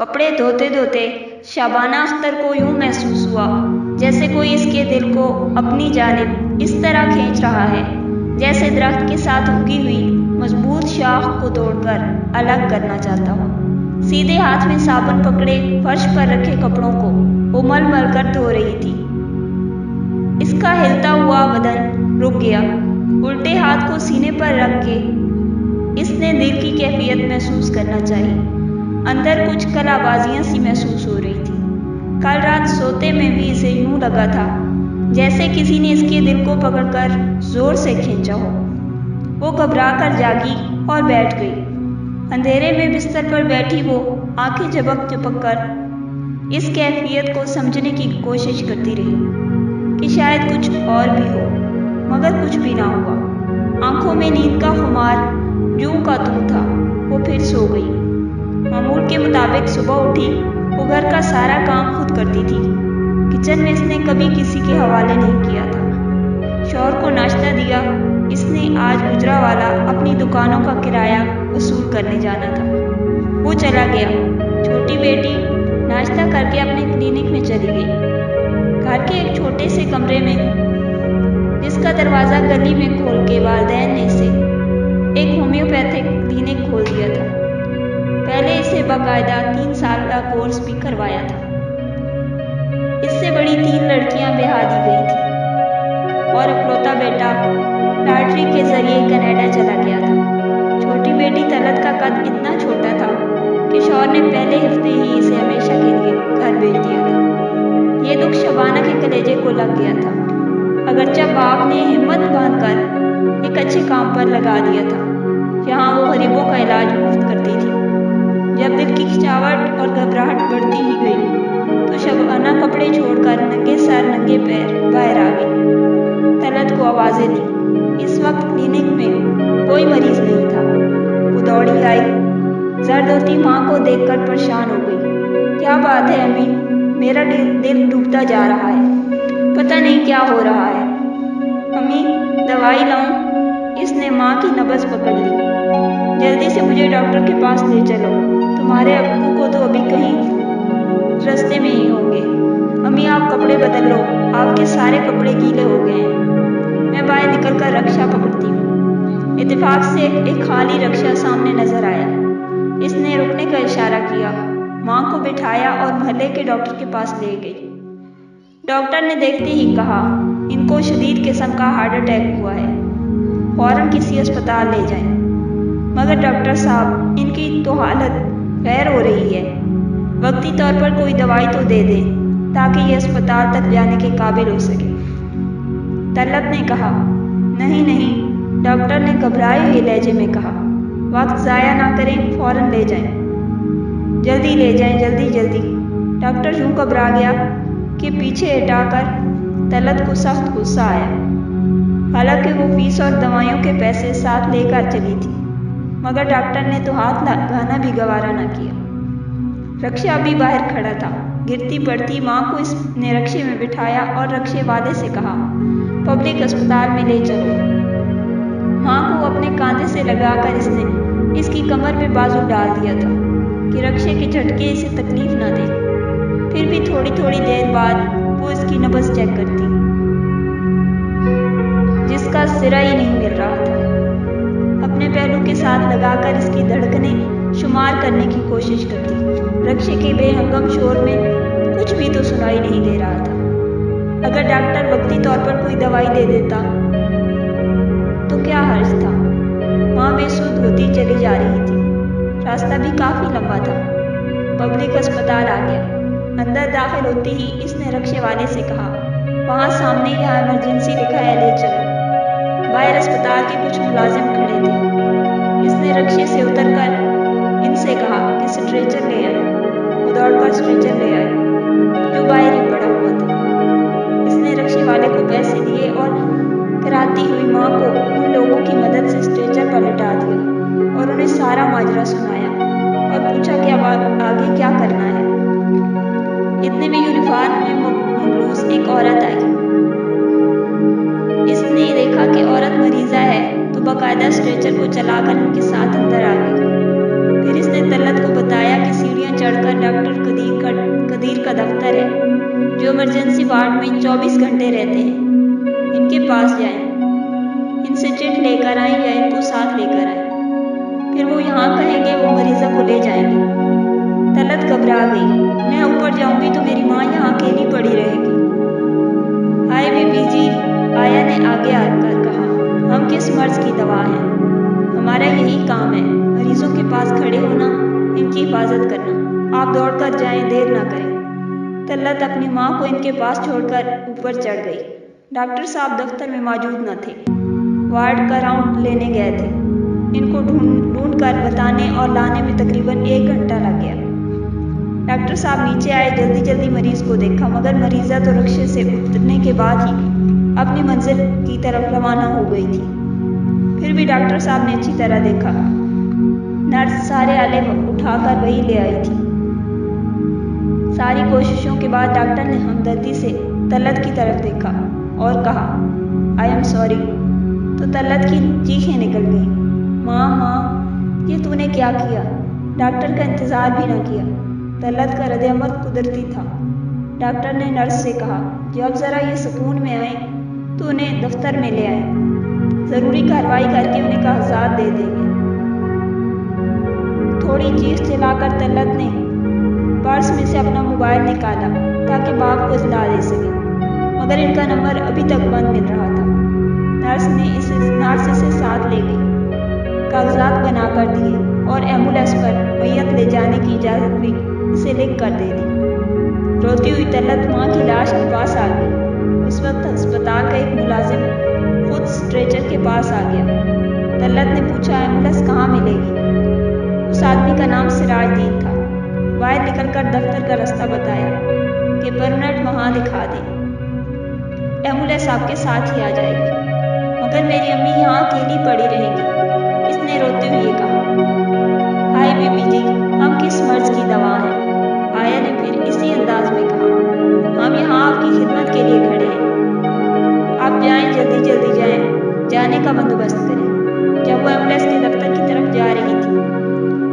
کپڑے دھوتے دھوتے شبانہ اختر کو یوں محسوس ہوا جیسے کوئی اس کے دل کو اپنی جانب اس طرح کھینچ رہا ہے جیسے درخت کے ساتھ اگی ہوئی مضبوط شاخ کو توڑ کر الگ کرنا چاہتا ہو۔ سیدھے ہاتھ میں صابن پکڑے فرش پر رکھے کپڑوں کو وہ مل مل کر دھو رہی تھی۔ اس کا ہلتا ہوا بدن رک گیا۔ الٹے ہاتھ کو سینے پر رکھ کے اس نے دل کی کیفیت محسوس کرنا چاہی۔ اندر کچھ کلا بازیاں سی محسوس ہو رہی تھی۔ کل رات سوتے میں بھی اسے یوں لگا تھا جیسے کسی نے اس کے دل کو پکڑ کر زور سے کھینچا ہو۔ وہ گھبرا کر جاگی اور بیٹھ گئی۔ اندھیرے میں بستر پر بیٹھی وہ آنکھیں جھپک کر اس کیفیت کو سمجھنے کی کوشش کرتی رہی کہ شاید کچھ اور بھی ہو، مگر کچھ بھی نہ ہوا۔ آنکھوں میں نیند کا خمار جوں کا توں تھا۔ وہ پھر سو گئی۔ معمول کے مطابق صبح اٹھی وہ گھر کا سارا کام خود کرتی تھی۔ کچن میں اس نے کبھی کسی کے حوالے نہیں کیا تھا۔ شوہر کو ناشتہ دیا۔ اس نے آج گجرانوالہ اپنی دکانوں کا کرایہ وصول کرنے جانا تھا۔ وہ چلا گیا۔ چھوٹی بیٹی ناشتہ کر کے اپنے کلینک میں چلی گئی۔ گھر کے ایک چھوٹے سے کمرے میں جس کا دروازہ گلی میں کھول کے والدین نے اسے ایک ہومیوپیتھک کلینک کھول دیا تھا۔ پہلے اسے باقاعدہ 3 سال کا کورس بھی کروایا تھا۔ اس سے بڑی 3 لڑکیاں بیاہ دی گئی تھیں اور اکلوتا بیٹا لاٹری کے ذریعے کینیڈا چلا گیا تھا۔ چھوٹی بیٹی طلعت کا قد اتنا چھوٹا تھا کہ شوہر نے پہلے ہفتے ہی اسے ہمیشہ کے لیے گھر بھیج دیا تھا۔ یہ دکھ شبانہ کے کلیجے کو لگ گیا تھا، اگرچہ باپ نے ہمت باندھ کر ایک اچھے کام پر لگا دیا تھا جہاں وہ غریبوں کا علاج مفت کرتی تھی۔ جب دل کی کھنچاوٹ اور گھبراہٹ بڑھتی ہی گئی تو شبانہ کپڑے چھوڑ کر ننگے سر ننگے پیر باہر آ گئی۔ طلعت کو آوازیں دی۔ اس وقت کلینک میں کوئی مریض نہیں تھا۔ وہ دوڑی آئی۔ زرد ہوتی ماں کو دیکھ کر پریشان ہو گئی۔ کیا بات ہے امی؟ میرا دل ڈوبتا جا رہا ہے۔ پتہ نہیں کیا ہو رہا ہے۔ امی دوائی لاؤں؟ اس نے ماں کی نبض پکڑ لی۔ جلدی سے مجھے ڈاکٹر کے پاس لے چلو۔ تمہارے ابو کو تو ابھی کہیں رستے میں ہی ہوں گے۔ امی آپ کپڑے بدل لو، آپ کے سارے کپڑے گیلے ہو گئے ہیں۔ میں باہر نکل کر رکشا پکڑتی ہوں۔ اتفاق سے ایک خالی رکشا سامنے نظر آیا۔ اس نے رکنے کا اشارہ کیا، ماں کو بٹھایا اور محلے کے ڈاکٹر کے پاس لے گئی۔ ڈاکٹر نے دیکھتے ہی کہا، ان کو شدید قسم کا ہارٹ اٹیک ہوا ہے، فوراً کسی اسپتال لے جائیں۔ مگر ڈاکٹر صاحب ان کی تو حالت غیر ہو رہی ہے، وقتی طور پر کوئی دوائی تو دے دیں تاکہ یہ اسپتال تک جانے کے قابل ہو سکے۔ طلعت نے کہا، نہیں نہیں، ڈاکٹر نے گھبرائے ہوئے لہجے میں کہا، وقت ضائع نہ کریں، فوراً لے جائیں، جلدی لے جائیں، جلدی جلدی۔ ڈاکٹر یوں گھبرا گیا کہ پیچھے ہٹا کر طلعت کو سخت غصہ آیا، حالانکہ وہ فیس اور دوائیوں کے پیسے ساتھ لے کر چلی تھی، مگر ڈاکٹر نے تو ہاتھ لگانا بھی گوارا نہ کیا۔ رکشہ ابھی باہر کھڑا تھا۔ گرتی پڑتی ماں کو اس نے رکشے میں بٹھایا اور رکشے والے سے کہا، پبلک اسپتال میں لے چلو۔ ماں کو اپنے کاندھے سے لگا کر اس نے اس کی کمر میں بازو ڈال دیا تھا کہ رکشے کے جھٹکے اسے تکلیف نہ دیں۔ پھر بھی تھوڑی تھوڑی دیر بعد وہ اس کی نبض چیک کرتی، جس کا سرا ہی نہیں مل رہا تھا۔ اپنے پہلو کے ساتھ لگا کر اس کی دھڑکنیں شمار کرنے کی کوشش کرتی۔ رکشے کے بے ہنگم شور میں کچھ بھی تو سنائی نہیں دے رہا تھا۔ اگر ڈاکٹر وقتی طور پر کوئی دوائی دے دیتا تو کیا حرج تھا؟ ماں بے سود ہوتی چلی جا رہی تھی۔ راستہ بھی کافی لمبا تھا۔ پبلک اسپتال آ گیا۔ اندر داخل ہوتے ہی اس نے رکشے والے سے کہا، وہاں سامنے یہاں ایمرجنسی لکھا ہے، لے چلو۔ باہر اسپتال کے کچھ ملازم کھڑے تھے۔ اس نے رکشے سے اتر کر ان سے کہا کہ اسٹریچر لے آئیں۔ وہ دوڑ کر اسٹریچر لے آئے جو باہر ہی پڑا ہوا تھا۔ اس نے رکشے والے کو پیسے دیے اور کراتی ہوئی ماں کو ان لوگوں کی مدد سے اسٹریچر پر لٹا دیا اور انہیں سارا ماجرا سنایا اور پوچھا کہ اب آگے کیا کرنا ہے۔ اتنے میں یونیفارم میں ملبوس ایک عورت آئی۔ اس نے دیکھا کہ عورت مریضہ ہے تو باقاعدہ اسٹریچر کو چلا کر ان کے ساتھ اندر آ گئی۔ پھر اس نے طلعت کو بتایا کہ سیڑھیاں چڑھ کر ڈاکٹر 24 घंटे रहते हैं। इनके पास जाएं, इनसे चिट लेकर आएं या इनको साथ लेकर आएं। फिर वो यहाँ कहेंगे वो मरीज़ा को ले जाएंगे। तलत घबरा गई। मैं ऊपर जाऊंगी तो मेरी माँ यहाँ अकेली पड़ी रहेगी। हाय बीबी जी, आया ने आगे आकर कहा, हम किस मर्ज की दवा हैं? हमारा यही काम है, मरीजों के पास खड़े होना, इनकी हिफाजत करना। आप दौड़ कर जाएं, देर ना करें। तलत अपनी माँ को इनके पास छोड़कर ऊपर चढ़ गई। डॉक्टर साहब दफ्तर में मौजूद न थे, वार्ड का राउंड लेने गए थे। इनको ढूंढ कर बताने और लाने में तकरीबन 1 घंटा लग गया। डॉक्टर साहब नीचे आए, जल्दी जल्दी मरीज को देखा, मगर मरीजा तो रिक्शे से उतरने के बाद ही अपनी मंजिल की तरफ रवाना हो गई थी। फिर भी डॉक्टर साहब ने अच्छी तरह देखा। नर्स सारे आले उठाकर वही ले आई थी। सारी कोशिशों के बाद डॉक्टर ने हमदर्दी से तलत की तरफ देखा और कहा, आई एम सॉरी। तो तलत की चीखें निकल गईं, माँ माँ, ये तूने क्या किया? डॉक्टर का इंतज़ार भी न किया। तलत का रद्द-ए-अमल कुदरती था। डॉक्टर ने नर्स से कहा, जब ज़रा ये सुकून में आए तो उन्हें दफ्तर में ले आए, ज़रूरी कार्रवाई करके उन्हें कागजात दे देंगे। थोड़ी चीख चलाकर तलत ने पर्स में से अपना मोबाइल निकाला ताकि बाप को इत्तला दे सके, मगर इनका नंबर अभी तक बंद मिल रहा था। नर्स इसे साथ ले गई, कागजात बना कर दिए और एम्बुलेंस पर मैयत ले जाने की इजाज़त भी इसे लिख कर दे दी। रोती हुई तलत माँ की लाश के पास आ गई। इस वक्त अस्पताल का एक मुलाजिम खुद स्ट्रेचर के पास आ गया। तलत ने पूछा, एम्बुलेंस कहाँ मिलेगी? उस आदमी का नाम सिराजुद्दीन था। बाहर निकलकर दफ्तर का रास्ता बताया कि पर मिनट वहाँ दिखा दें, एम्बुलेंस आपके साथ ही आ जाएगी, मगर मेरी अम्मी यहाँ अकेली पड़ी रहेंगी, इसने रोते हुए कहा। हाय बीबी जी, हम किस मर्ज की दवा हैं? आया ने फिर इसी अंदाज में कहा, हम यहाँ आपकी खिदमत के लिए खड़े हैं। आप जाएं, जल्दी जल्दी जाएं, जाने का बंदोबस्त करें। जब वो एम्बुलेंस के दफ्तर की तरफ जा रही थी,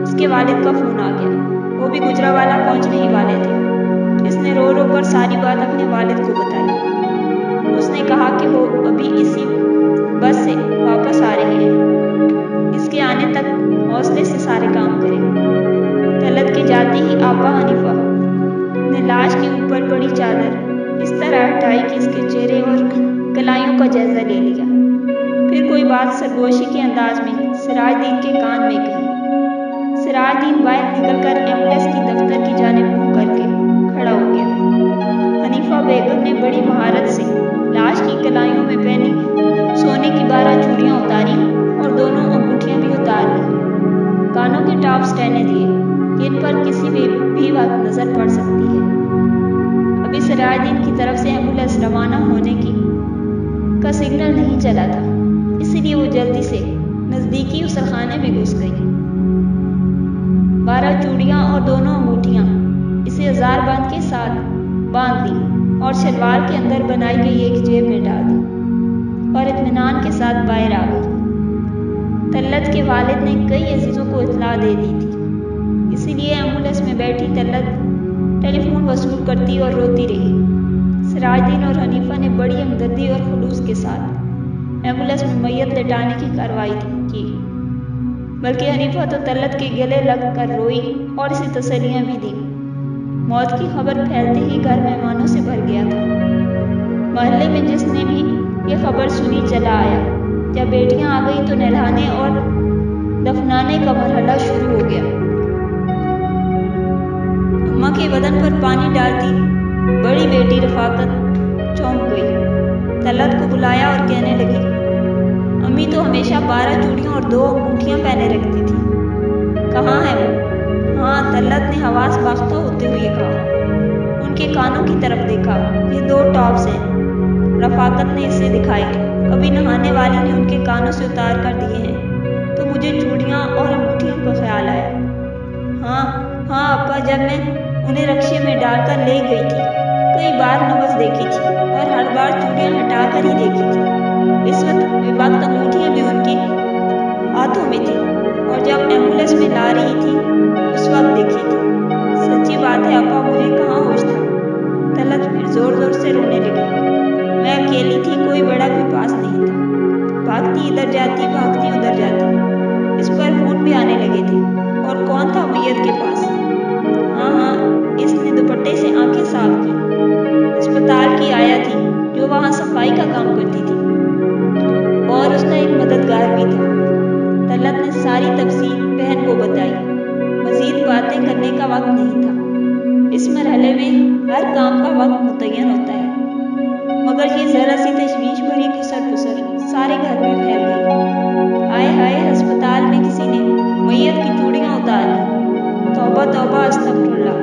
उसके वालिद का फोन आ गया। वो भी गुजरावाला पहुंचने ही वाले थे। इसने रो रो कर सारी बात अपने वालिद को बताई। उसने कहा कि वो अभी इसी बस से वापस आ रहे हैं, इसके आने तक हौसले से सारे काम करें। तलत के जाते ही आपा हनीफा ने लाश के ऊपर पड़ी चादर इस तरह हटाई कि इसके चेहरे और कलाइयों का जायजा ले लिया। फिर कोई बात सरगोशी के अंदाज में सिराजुद्दीन के कान में कही। सिराजुद्दीन बाहर निकलकर एम्बुलेंस की दफ्तर की जानिब मुंह करके खड़ा हो गया। हनीफा बेगम ने बड़ी महारत से लाश की कलाइयों में पहनी सोने की 12 चूड़ियां उतारी और दोनों अंगूठियां भी उतार ली। कानों के टॉप्स रहने दिए, जिन पर किसी भी वक्त नजर पड़ सकती है। अभी सिराजुद्दीन की तरफ से एम्बुलेंस रवाना होने का सिग्नल नहीं चला था, इसलिए वो जल्दी से नजदीकी गुसलखाने में घुस गई। 12 चूड़ियां और दोनों अंगूठियां इसे हजार बंद के साथ बांध दी और शलवार के अंदर बनाई गई एक जेब में डाल दी और इत्मीनान के साथ बाहर आ गई। तलत के वालिद ने कई अजीजों को इत्तला दे दी थी, इसीलिए एम्बुलेंस में बैठी तलत टेलीफोन वसूल करती और रोती रही। सिराजुद्दीन और हनीफा ने बड़ी हमदर्दी और खुलूस के साथ एम्बुलेंस में मैयत लेटाने की कार्रवाई की, बल्कि हनीफा तो तलत के गले लग कर रोई और इसे तसल्लियां भी दी। मौत की खबर फैलते ही घर मेहमानों से भर गया था। मोहल्ले में जिसने भी ये खबर सुनी चला आया। जब बेटियां आ गई तो नहलाने और दफनाने का मरहला शुरू हो गया। अम्मा के बदन पर पानी डालती बड़ी बेटी रफाकत चौंक गई। तलत को बुलाया और कहने लगी, अम्मी तो हमेशा 12 चूड़ियां और 2 अंगूठियां पहने रखती थी, कहाँ है वो? हाँ, तलत ने हवास बाख्ता होते हुए कहा। उनके कानों की तरफ देखा, ये 2 टॉप्स हैं। रफाकत ने इसे दिखाए। अभी नहाने वाली ने उनके कानों से उतार कर दिए हैं, तो मुझे चूड़ियां और अंगूठियों का ख्याल आया। हाँ अप्पा, जब मैं उन्हें रक्शे में डालकर ले गई थी, कई बार नमज देखी थी और हर बार चूड़ियां हटाकर ही देखी थी। इस वक्त अंगूठियां भी उनकी हाथों में थी और जब एम्बुलेंस में ला रही थी उस वक्त देखी थी। सच्ची बात है अप्पा, मुझे कहाँ होश था। तलत फिर जोर जोर से रोने लगी। मैं अकेली थी, कोई बड़ा भी पास नहीं था। भागती इधर जाती, भागती उधर जाती। इस पर फोन भी आने लगे थे। और कौन था मैयत के पास? हाँ, इसने दुपट्टे से आंखें साफ की। अस्पताल की आया थी जो वहाँ सफाई का काम करती थी, और उसका एक मददगार भी था। तलत ने सारी तफसील बहन को बताई। मजीद बातें करने का वक्त नहीं था। इस मरहले में हर काम का वक्त मुतय्यन होता है। मगर ये जरा सी तशवीश भरी खुसर सारे घर में फैल गई। हाय हाय, अस्पताल में किसी ने मैयत की चूड़ियां उतार ली। तौबा तौबा, अस्तगफुरुल्लाह।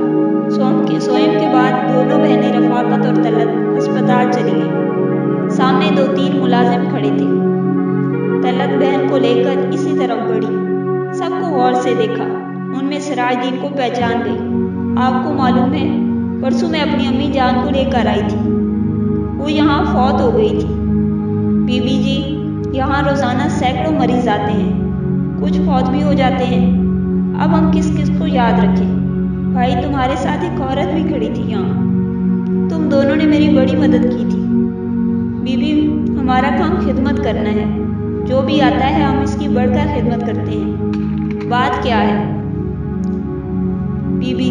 सोयम के बाद दोनों बहनें रफाकत और तलत अस्पताल चली गईं। सामने 2-3 मुलाजिम खड़े थे। तलत बहन को लेकर इसी तरफ बढ़ी। सबको गौर से देखा। उनमें सिराजुद्दीन को पहचान गई। आपको मालूम है, परसों मैं अपनी अम्मी जान को लेकर आई थी। वो यहाँ फौत हो गई थी। बीबी जी, यहाँ रोजाना सैकड़ों मरीज आते हैं, कुछ फौत भी हो जाते हैं। अब हम किस किस को याद रखें? भाई, तुम्हारे साथ एक औरत भी खड़ी थी यहाँ। तुम दोनों ने मेरी बड़ी मदद की थी। बीबी, हमारा काम खिदमत करना है। जो भी आता है हम इसकी बढ़कर खिदमत करते हैं। बात क्या है? बीबी,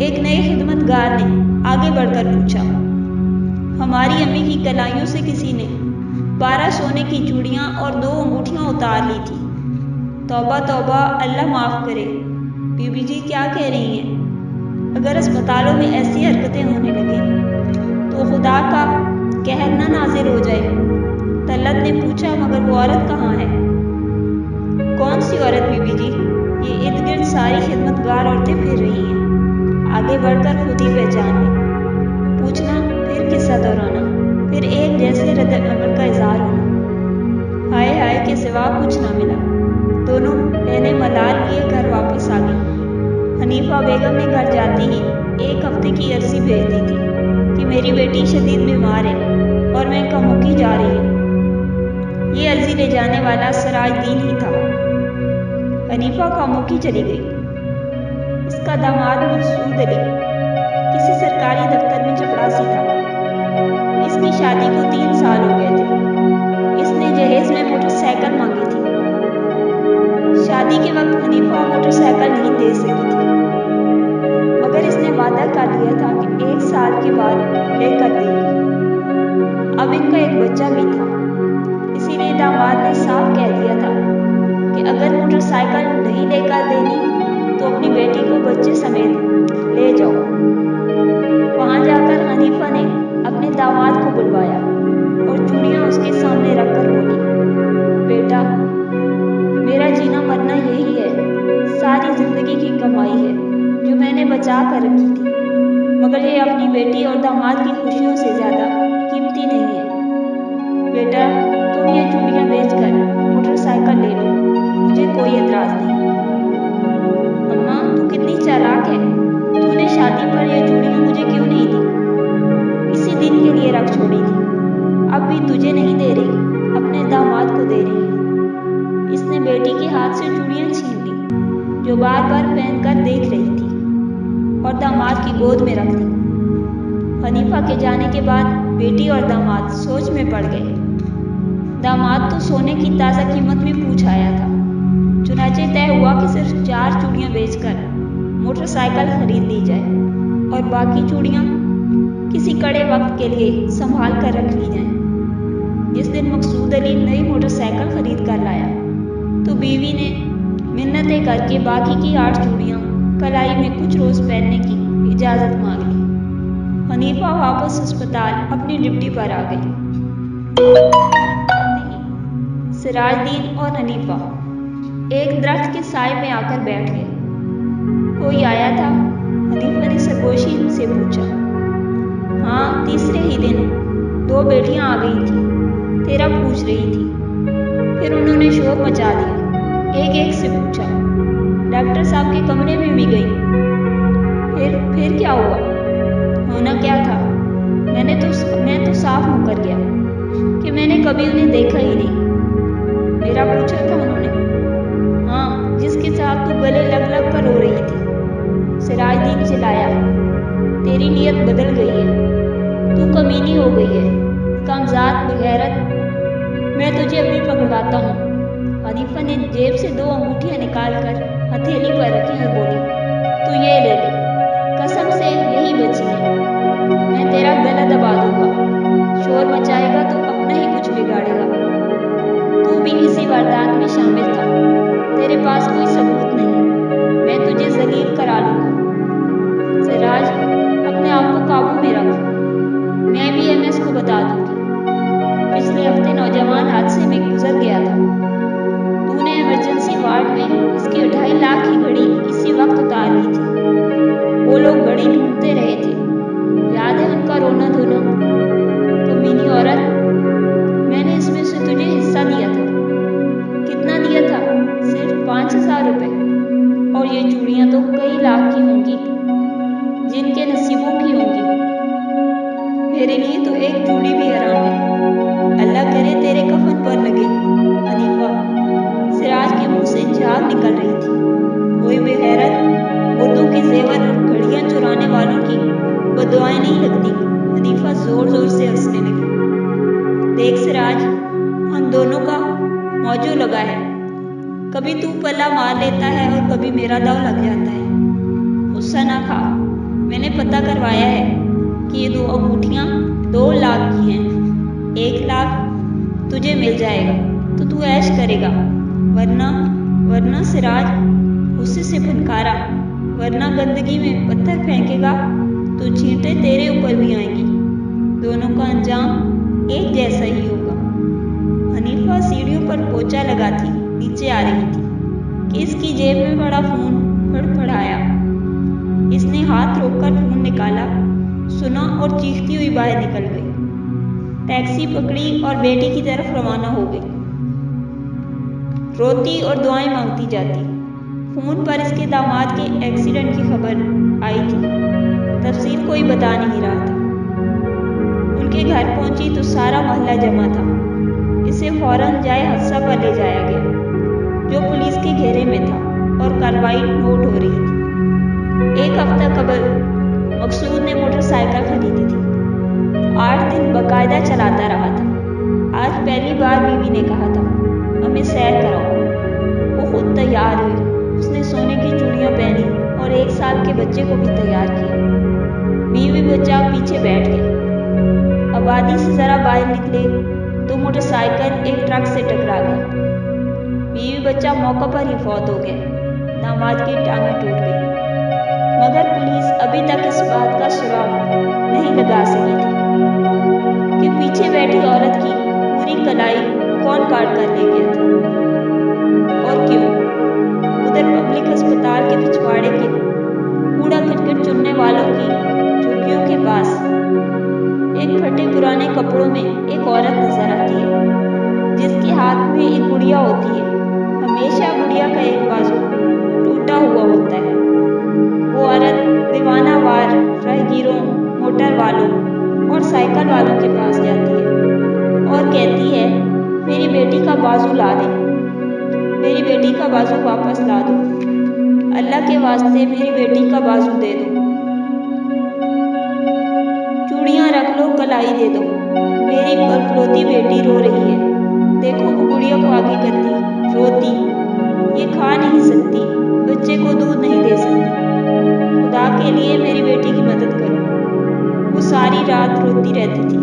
एक नए खिदमतगार ने आगे बढ़कर पूछा। हमारी अम्मी की कलाइयों से किसी ने 12 सोने की चूड़ियां और 2 अंगूठियां उतार ली थी। तौबा तौबा, अल्लाह माफ करे। बीबी जी क्या कह रही हैं? अगर अस्पतालों में ऐसी हरकतें होने लगें तो खुदा का कहर न नाजिल हो जाए। तलत ने पूछा, मगर वो औरत कहाँ है? कौन सी औरत बीबी जी? ये इर्द गिर्द सारी खिदमतगार औरतें फिर रही हैं। आगे बढ़कर खुद ही पहचान गई। पूछना, फिर किस्सा दोहराना, फिर एक जैसे रद्द अमल का इजहार होना। हाय हाय के सिवा कुछ ना मिला। दोनों बहनें मलाल लिए घर वापस आ गईं। हनीफा बेगम ने घर जाते ही 1 हफ्ते की अर्जी भेज दी थी कि मेरी बेटी शदीद बीमार है और मैं कमुकी जा रही हूँ। ये अर्जी ले जाने वाला सिराजुद्दीन ही था। हनीफा कमुकी चली गई। इसका दामाद मकसूद अली किसी सरकारी दफ्तर में चपरासी था। इसकी शादी को 3 साल हो गए थे। इसने जहेज में मोटरसाइकिल मांगी थी। शादी के वक्त हनीफा मोटरसाइकिल नहीं दे सकी थी, मगर इसने वादा कर लिया था कि 1 साल के बाद लेकर देगी। अब इनका एक बच्चा भी था, इसीलिए दामाद ने साफ कह दिया था कि अगर मोटरसाइकिल नहीं लेकर देनी तो अपनी बेटी को बच्चे समेत ले जाओ। वहां जाकर हनीफा ने अपने दामाद को बुलवाया और चूड़ियां उसके सामने रखकर बोली, बेटा, मेरा जीना मरना यही है। सारी जिंदगी की कमाई है जो मैंने बचा कर रखी थी, मगर ये अपनी बेटी और दामाद की खुशियों से ज्यादा कीमती नहीं है। बेटा, तुम ये चूड़ियां बेचकर मोटरसाइकिल ले लो, मुझे कोई एतराज नहीं। अम्मा, तू कितनी चालाक है। तूने शादी पर ये चूड़ियां मुझे क्यों नहीं दी? इसी दिन के लिए रख छोड़ी थी। अब भी तुझे नहीं दे रही, अपने दामाद को दे रही है। इसने बेटी के हाथ से चूड़ियां छीन ली जो बार बार पहनकर देख रही थी, और दामाद की गोद में रख दी। हनीफा के जाने के बाद बेटी और दामाद सोच में पड़ गए। दामाद तो सोने की ताज़ा कीमत भी पूछ आया था। चुनाचे तय हुआ कि सिर्फ 4 चूड़ियां बेचकर मोटरसाइकिल खरीद ली जाए और बाकी चूड़ियां किसी कड़े वक्त के लिए संभाल कर रख ली जाएं। जिस दिन मकसूद अली नई मोटरसाइकिल खरीद कर लाया तो बीवी ने मिन्नतें करके बाकी की 8 चूड़ियां कलाई में कुछ रोज पहनने की इजाजत मांग ली। हनीफा वापस अस्पताल अपनी ड्यूटी पर आ गई। सिराजुद्दीन और हनीफा एक दरख्त के साए में आकर बैठ गए। कोई आया था? हनीफा ने सरगोशी से पूछा। हाँ, तीसरे ही दिन 2 बेटियां आ गई थी, तेरा पूछ रही थी। फिर उन्होंने शोर मचा दिया। एक एक से पूछा। डॉक्टर साहब के कमरे में भी गई। फिर क्या हुआ? होना क्या था? मैं तो साफ मुकर गया कि मैंने कभी उन्हें देखा ही नहीं। मेरा पूछा था उन्होंने? हाँ, जिसके साथ तू गले लग लग कर रो रही थी। सिराजुद्दीन चिल्लाया, तेरी नीयत बदल गई है। तू कभी बुलाता हूँ। हनीफा ने जेब से 2 अंगूठियाँ निकालकर हथेली पर रखी और बोली, तू ये ले ले, कसम से यही बची है। मैं तेरा गला दबा दूंगा, शोर मचाएगा तो अपना ही कुछ बिगाड़ेगा। तू भी इसी वारदात में शामिल था, तेरे पास कोई सबूत नहीं, मैं तुझे जलील करा लूंगा। सिराज, अपने आप को काबू में रख, मैं भी एमएस को बता दूंगी। पिछले हफ्ते नौजवान हादसे में गुजर गया था, तूने इमरजेंसी वार्ड में इसकी 2.5 लाख की घड़ी इसी वक्त उतार ली थी। वो लोग घड़ी ढूंढते रहे थे, याद है उनका रोना धोना? कमीनी औरत, मैंने इसमें से तुझे हिस्सा दिया था। कितना दिया था? सिर्फ 5,000 रुपए। और ये चूड़ियां तो कई लाख की होंगी, जिनके नसीबों की होंगी। मेरे लिए तो एक चूड़ी भी हराम है। अल्लाह करे तेरे कफन पर लगे। हनीफा, सिराज के मुंह से झाग निकल रही थी। कोई बेगैरत मुर्दों के जेवर और घड़ियां चुराने वालों की बदुआएं नहीं लगती। हनीफा जोर जोर से हंसने लगी। देख सिराज, हम दोनों का मौजू लगा है, कभी तू पल्ला मार लेता है और कभी मेरा दांव लग जाता है। गुस्सा ना खा, मैंने पता करवाया है कि ये 2 अंगूठियां 2 लाख की हैं। 1 लाख तुझे मिल जाएगा तो तू ऐश करेगा, वरना सिराज, गुस्से से फनकारा, वरना गंदगी में पत्थर फेंकेगा तो छींटे तेरे ऊपर भी आएंगी। दोनों का अंजाम एक जैसा ही होगा। हनीफा सीढ़ियों पर पोछा लगाती नीचे आ रही थी कि इसकी जेब में बड़ा फोन फड़फड़ाया। इसने हाथ रोककर फोन निकाला, सुना और चीखती हुई बाहर निकल गई। टैक्सी पकड़ी और बेटी की तरफ रवाना हो गई, रोती और दुआएं मांगती जाती। फोन पर इसके दामाद के एक्सीडेंट की खबर आई थी, तफसील कोई बता नहीं रहा था। उनके घर पहुंची तो सारा मोहल्ला जमा था। इसे फौरन जाए हादसा पर ले जाया गया, जो पुलिस के घेरे में था और कार्रवाई नोट हो रही थी। 1 हफ्ता कबल मकसूद ने मोटरसाइकिल खरीदी थी, 8 दिन बाकायदा चलाता रहा था। आज पहली बार बीवी ने कहा था, हमें सैर कराओ। वो खुद तैयार हुई, उसने सोने की चूड़ियां पहनी और 1 साल के बच्चे को भी तैयार किया। बीवी बच्चा पीछे बैठ गए। आबादी से जरा बाहर निकले तो मोटरसाइकिल एक ट्रक से टकरा गई। बीवी बच्चा मौका पर ही फौत हो गए, दामाद की टांगें टूट गई। मगर पुलिस अभी तक इस बात का सुराग नहीं लगा सकी थी कि पीछे बैठी औरत की पूरी कलाई कौन काट कर ले गया था और क्यों। उधर पब्लिक अस्पताल के पिछवाड़े के कूड़ा करकट चुनने वालों की झुग्गियों के पास एक फटे पुराने कपड़ों में एक औरत नजर आती है, जिसके हाथ में एक गुड़िया होती है। हमेशा गुड़िया का एक बाजू टूटा हुआ होता है। वो औरत दीवाना वार राहगीरों, मोटर वालों और साइकिल वालों के पास जाती है और कहती है, मेरी बेटी का बाजू ला दे, मेरी बेटी का बाजू वापस ला दो, अल्लाह के वास्ते मेरी बेटी का बाजू दे दो, चूड़ियां रख लो, कलाई दे दो, मेरी इकलौती बेटी रो रही है। देखो वो गुड़िया को आगे करती, रोती, ये खा नहीं सकती, बच्चे को दूध नहीं दे सकती, खुदा के लिए मेरी बेटी की मदद करो। वो सारी रात रोती रहती थी,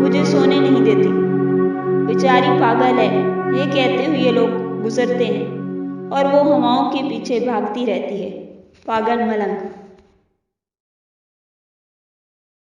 मुझे सोने नहीं देती, बेचारी पागल है, ये कहते हुए लोग गुजरते हैं और वो हवाओं के पीछे भागती रहती है, पागल मलंग।